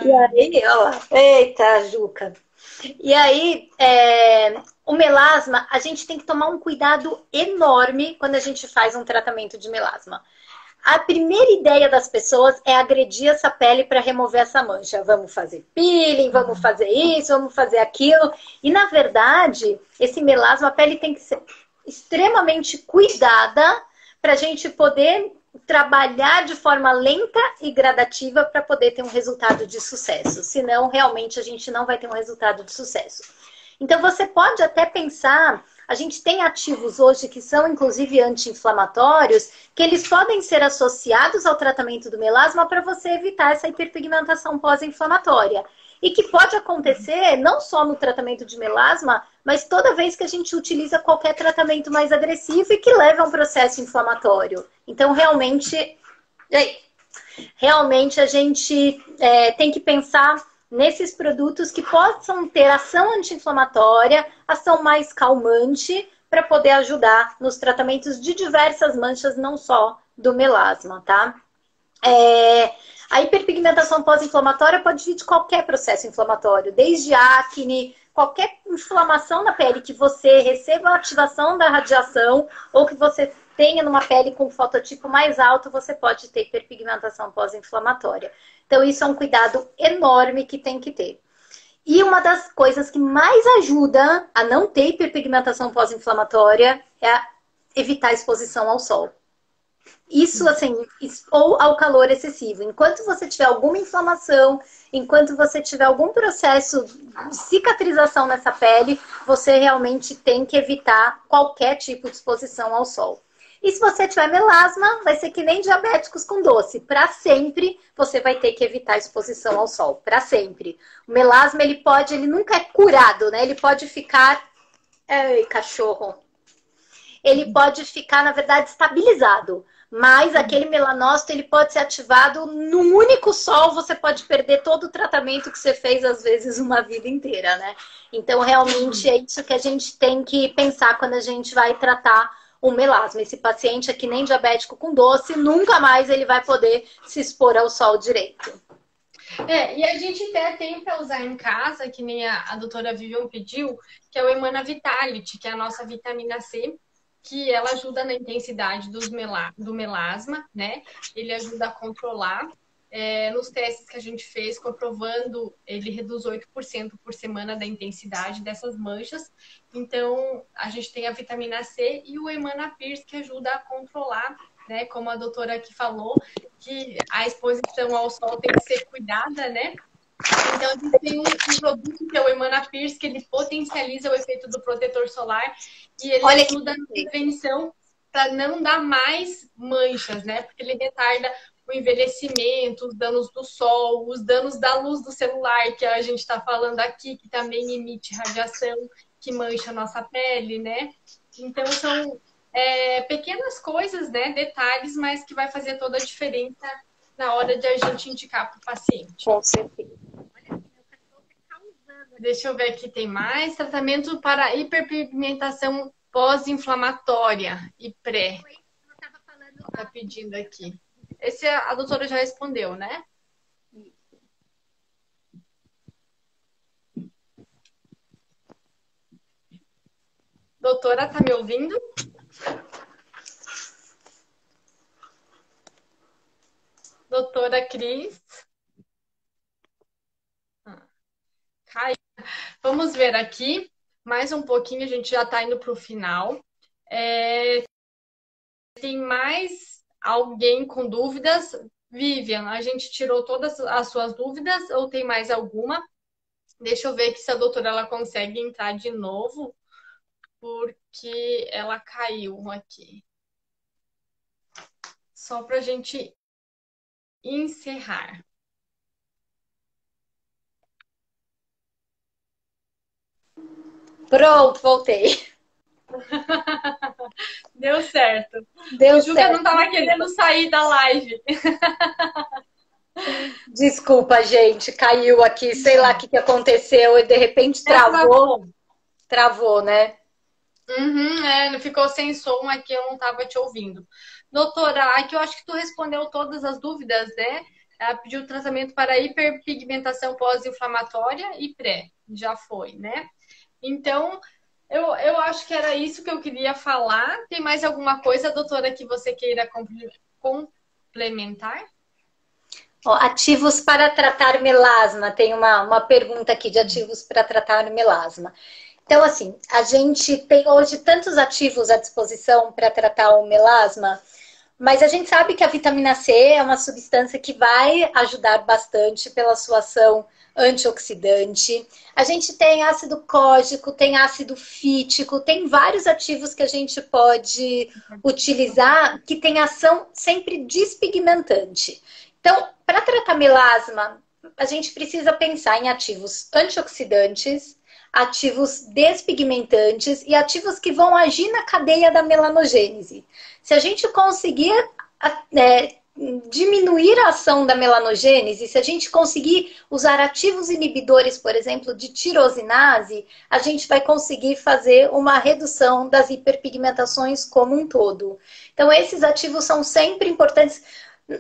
E Ai. aí, ó lá. Eita, Juca. E aí, o melasma, a gente tem que tomar um cuidado enorme quando a gente faz um tratamento de melasma. A primeira ideia das pessoas é agredir essa pele para remover essa mancha. Vamos fazer peeling, vamos fazer isso, vamos fazer aquilo. E, na verdade, esse melasma, a pele tem que ser extremamente cuidada para a gente poder trabalhar de forma lenta e gradativa para poder ter um resultado de sucesso. Senão, realmente, a gente não vai ter um resultado de sucesso. Então, você pode até pensar, a gente tem ativos hoje que são, inclusive, anti-inflamatórios, que eles podem ser associados ao tratamento do melasma para você evitar essa hiperpigmentação pós-inflamatória. E que pode acontecer não só no tratamento de melasma, mas toda vez que a gente utiliza qualquer tratamento mais agressivo e que leva a um processo inflamatório. Então, realmente a gente tem que pensar nesses produtos que possam ter ação anti-inflamatória, ação mais calmante, para poder ajudar nos tratamentos de diversas manchas, não só do melasma, tá? A hiperpigmentação pós-inflamatória pode vir de qualquer processo inflamatório, desde acne, qualquer inflamação na pele que você receba a ativação da radiação ou que você tenha numa pele com fototipo mais alto, você pode ter hiperpigmentação pós-inflamatória. Então, isso é um cuidado enorme que tem que ter. E uma das coisas que mais ajuda a não ter hiperpigmentação pós-inflamatória é evitar a exposição ao sol. Isso, assim, ou ao calor excessivo. Enquanto você tiver alguma inflamação, enquanto você tiver algum processo de cicatrização nessa pele, você realmente tem que evitar qualquer tipo de exposição ao sol. E se você tiver melasma, vai ser que nem diabéticos com doce. Para sempre, você vai ter que evitar a exposição ao sol. Para sempre. O melasma, ele nunca é curado, né? Ele pode ficar... Ai, cachorro. Ele pode ficar, na verdade, estabilizado. Mas aquele melanócito, ele pode ser ativado num único sol. Você pode perder todo o tratamento que você fez, às vezes, uma vida inteira, né? Então, realmente, é isso que a gente tem que pensar quando a gente vai tratar o melasma. Esse paciente é que nem diabético com doce, nunca mais ele vai poder se expor ao sol direito. E a gente até tem para usar em casa, que nem a doutora Vivian pediu, que é o Emana Vitality, que é a nossa vitamina C, que ela ajuda na intensidade do melasma, né? Ele ajuda a controlar. Nos testes que a gente fez, comprovando, ele reduz 8% por semana da intensidade dessas manchas. Então, a gente tem a vitamina C e o Emana Pierce, que ajuda a controlar, né? Como a doutora aqui falou, que a exposição ao sol tem que ser cuidada, né? Então, a gente tem um produto que é o Emana Pierce, que ele potencializa o efeito do protetor solar e ele ajuda na prevenção para não dar mais manchas, né? Porque ele retarda o envelhecimento, os danos do sol, os danos da luz do celular, que a gente está falando aqui, que também emite radiação que mancha a nossa pele, né? Então, são pequenas coisas, né? Detalhes, mas que vai fazer toda a diferença na hora de a gente indicar para o paciente. Com certeza. Deixa eu ver aqui, tem mais. Tratamento para hiperpigmentação pós-inflamatória e pré. Tá pedindo aqui. Esse a doutora já respondeu, né? Doutora, tá me ouvindo? Doutora Cris? Caiu. Vamos ver aqui. Mais um pouquinho, a gente já tá indo pro final. Tem mais alguém com dúvidas? Vivian, a gente tirou todas as suas dúvidas ou tem mais alguma? Deixa eu ver aqui se a doutora ela consegue entrar de novo, porque ela caiu aqui. Só para a gente encerrar. Pronto, voltei. Deu certo. Deu o Juca certo. Não estava querendo sair da live. Desculpa, gente, caiu aqui, sei lá o que aconteceu e de repente travou, né? Uhum, ficou sem som aqui, eu não estava te ouvindo. Doutora, aqui eu acho que tu respondeu todas as dúvidas, né? Ela pediu tratamento para hiperpigmentação pós-inflamatória e pré. Já foi, né? Então, eu acho que era isso que eu queria falar. Tem mais alguma coisa, doutora, que você queira complementar? Ó, ativos para tratar melasma. Tem uma pergunta aqui de ativos para tratar melasma. Então, assim, a gente tem hoje tantos ativos à disposição para tratar o melasma, mas a gente sabe que a vitamina C é uma substância que vai ajudar bastante pela sua ação antioxidante. A gente tem ácido cógico, tem ácido fítico, tem vários ativos que a gente pode utilizar que tem ação sempre despigmentante. Então, para tratar melasma, a gente precisa pensar em ativos antioxidantes, ativos despigmentantes e ativos que vão agir na cadeia da melanogênese. Se a gente conseguir diminuir a ação da melanogênese, se a gente conseguir usar ativos inibidores, por exemplo, de tirosinase, a gente vai conseguir fazer uma redução das hiperpigmentações como um todo. Então, esses ativos são sempre importantes.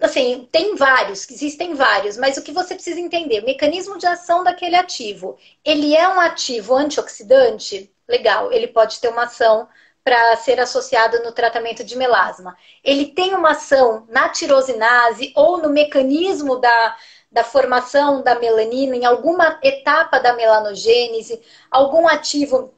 Assim, tem vários, existem vários, mas o que você precisa entender, o mecanismo de ação daquele ativo, ele é um ativo antioxidante? Legal, ele pode ter uma ação para ser associado no tratamento de melasma. Ele tem uma ação na tirosinase ou no mecanismo da formação da melanina em alguma etapa da melanogênese, algum ativo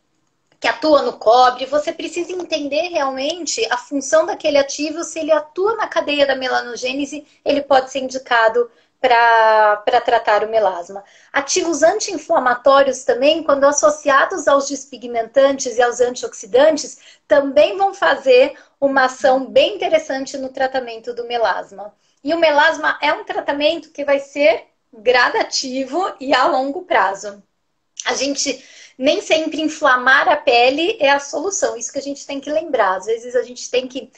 que atua no cobre, você precisa entender realmente a função daquele ativo, se ele atua na cadeia da melanogênese, ele pode ser indicado para tratar o melasma. Ativos anti-inflamatórios também, quando associados aos despigmentantes e aos antioxidantes, também vão fazer uma ação bem interessante no tratamento do melasma. E o melasma é um tratamento que vai ser gradativo e a longo prazo. A gente nem sempre inflamar a pele é a solução. Isso que a gente tem que lembrar. Às vezes a gente tem que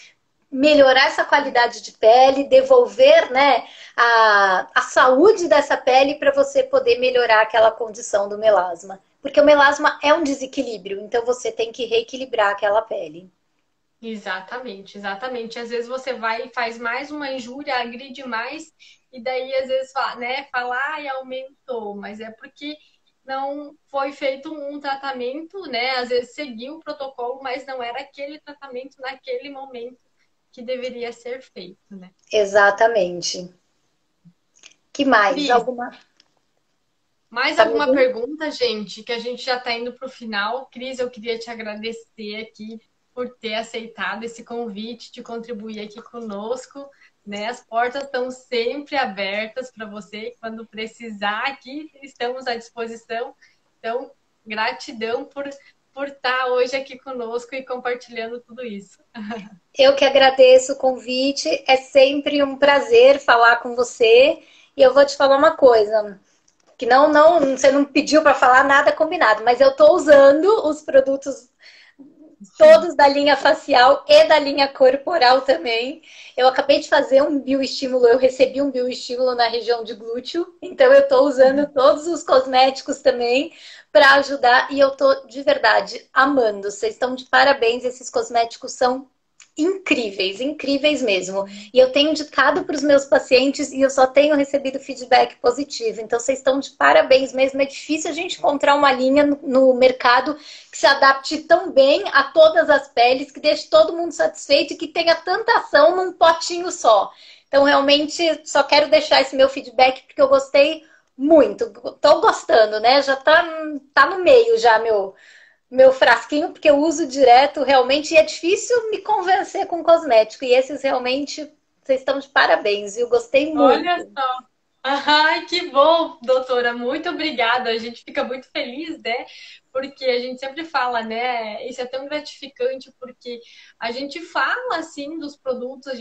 melhorar essa qualidade de pele, devolver, né, a saúde dessa pele para você poder melhorar aquela condição do melasma. Porque o melasma é um desequilíbrio, então você tem que reequilibrar aquela pele. Exatamente, exatamente. Às vezes você vai e faz mais uma injúria, agride mais, e daí às vezes fala, né, ai, aumentou, mas é porque não foi feito um tratamento, né? Às vezes seguiu o protocolo, mas não era aquele tratamento naquele momento que deveria ser feito, né? Exatamente. Que mais? Cris, mais alguma pergunta, gente? Que a gente já está indo para o final. Cris, eu queria te agradecer aqui por ter aceitado esse convite de contribuir aqui conosco, né? As portas estão sempre abertas para você. Quando precisar, aqui estamos à disposição. Então, gratidão por estar hoje aqui conosco e compartilhando tudo isso. Eu que agradeço o convite. É sempre um prazer falar com você. E eu vou te falar uma coisa, que você não pediu para falar nada combinado, mas eu estou usando os produtos todos da linha facial e da linha corporal também. Eu acabei de fazer um bioestímulo, eu recebi um bioestímulo na região de glúteo, então eu estou usando todos os cosméticos também para ajudar e eu estou de verdade amando. Vocês estão de parabéns, esses cosméticos são incríveis, incríveis mesmo. E eu tenho indicado para os meus pacientes e eu só tenho recebido feedback positivo. Então, vocês estão de parabéns mesmo. É difícil a gente encontrar uma linha no mercado que se adapte tão bem a todas as peles, que deixe todo mundo satisfeito e que tenha tanta ação num potinho só. Então, realmente, só quero deixar esse meu feedback porque eu gostei muito. Estou gostando, né? Já tá no meio já, meu frasquinho, porque eu uso direto realmente, e é difícil me convencer com cosmético. E esses realmente, vocês estão de parabéns, viu? Gostei muito. Olha só. Ai, que bom, doutora. Muito obrigada. A gente fica muito feliz, né? Porque a gente sempre fala, né? Isso é tão gratificante, porque a gente fala, assim, dos produtos,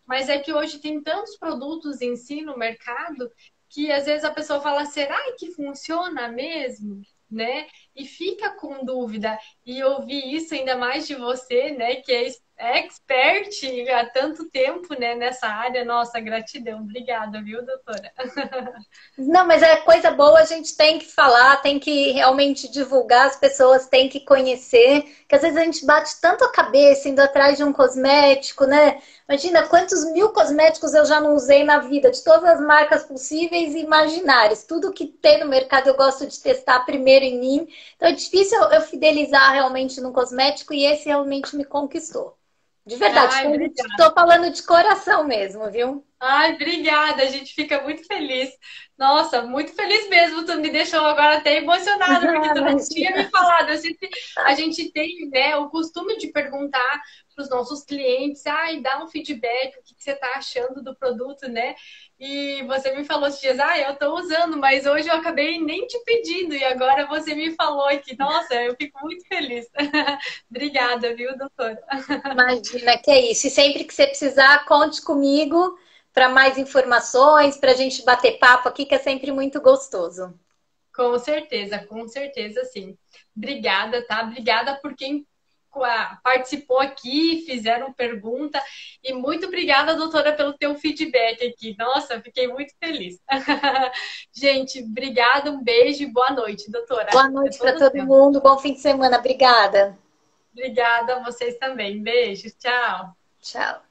mas é que hoje tem tantos produtos em si no mercado que às vezes a pessoa fala, será que funciona mesmo? Né? E fica com dúvida. E ouvir isso ainda mais de você, né? Que é expert há tanto tempo, né, nessa área. Nossa, gratidão. Obrigada, viu, doutora? Não, mas é coisa boa, a gente tem que falar, tem que realmente divulgar, as pessoas têm que conhecer, que às vezes a gente bate tanto a cabeça indo atrás de um cosmético, né? Imagina quantos mil cosméticos eu já não usei na vida, de todas as marcas possíveis e imaginárias. Tudo que tem no mercado eu gosto de testar primeiro em mim. Então é difícil eu fidelizar realmente num cosmético e esse realmente me conquistou. De verdade, Ai, obrigada. estou falando de coração mesmo, viu? Ai, obrigada, a gente fica muito feliz. Nossa, muito feliz mesmo. Tu me deixou agora até emocionada, porque tu não tinha me Imagina. falado. A gente tem, né, o costume de perguntar para os nossos clientes, ai, dá um feedback, o que você está achando do produto, né? E você me falou esses dias, eu estou usando, mas hoje eu acabei nem te pedindo, e agora você me falou aqui. Nossa, eu fico muito feliz. Obrigada, viu, doutora? Imagina que é isso. E sempre que você precisar, conte comigo para mais informações, para a gente bater papo aqui, que é sempre muito gostoso. Com certeza, sim. Obrigada, tá? Obrigada por quem participou aqui, fizeram pergunta e muito obrigada, doutora, pelo teu feedback aqui. Nossa, fiquei muito feliz. Gente, obrigada, um beijo e boa noite, doutora. Boa É noite para todo todo seu. mundo. Bom fim de semana. Obrigada. Obrigada a vocês também. Beijo, tchau. Tchau.